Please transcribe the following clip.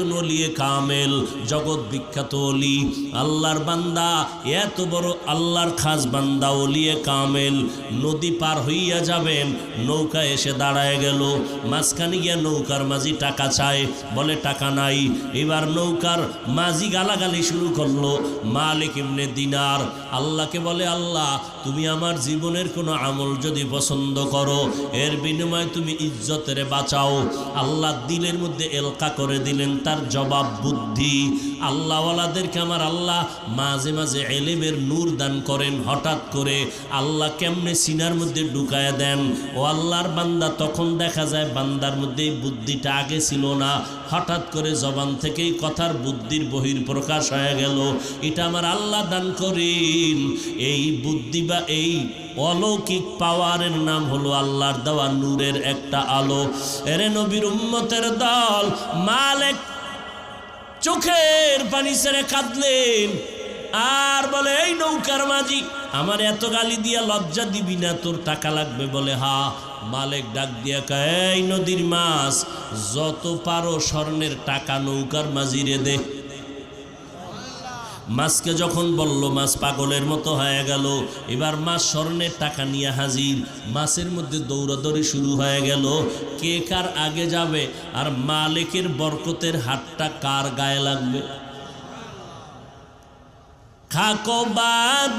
একজন ওলিয়ে কামেল, জগৎ বিখ্যাত ওলি, আল্লাহর বান্দা, এত বড় আল্লাহর খাস বান্দা ওলিয়ে কামেল, নদী পার হইয়া যাবেন, নৌকা এসে দাঁড়ায় গেল, মাঝখানে গিয়া নৌকার মাঝি টাকা চায়, বলে টাকা নাই। এবার নৌকার মাঝি গালাগালি শুরু করলো, মালিক ইবনে দিনার আল্লাহকে বলে, আল্লাহ তুমি আমার জীবনের কোনো আমল যদি পছন্দ করো, এর বিনিময়ে তুমি ইজ্জতের বাঁচাও। আল্লাহ দিলের মধ্যে এলকা করে দিলেন তার জবাব বুদ্ধি। আল্লাহওয়ালাদেরকে আমার আল্লাহ মাঝে মাঝে এলেমের নূর দান করেন, হঠাৎ করে আল্লাহ কেমনে সিনার মধ্যে ঢুকায় দেন। ও আল্লাহর বান্দা, তখন দেখা যায় বান্দার মধ্যে এই বুদ্ধিটা আগে ছিল না, হঠাৎ করে জবান থেকেই কথার বুদ্ধির বহির প্রকাশ হয়ে গেল। এটা আমার আল্লাহ দান করেন। এই বুদ্ধি বা এই অলৌকিক পাওয়ারের নাম হলো আল্লাহর দেওয়া নূরের একটা আলো। এরে নবীর উম্মতের দল, মালিক চোখের পানি ছেড়ে কাঁদলেন আর বলে, এই নৌকার মাঝি, আমার এত গালি দিয়া লজ্জা দিবি না, তোর টাকা লাগবে? বলে হা। মালিক ডাক দিয়া কয়, এই নদীর মাছ, যত পারো স্বর্ণের টাকা নৌকার মাঝিরে দে। মাছকে যখন বলল, মাছ পাগলের মতো হয়ে গেল। এবার মাছ স্বর্ণের টাকা নিয়ে হাজির, মাছের মধ্যে দৌড়াদৌড়ি শুরু হয়ে গেল, কে কার আগে যাবে আর মালিকের বরকতের হাতটা কার গায়ে লাগবে। খাকো বাদ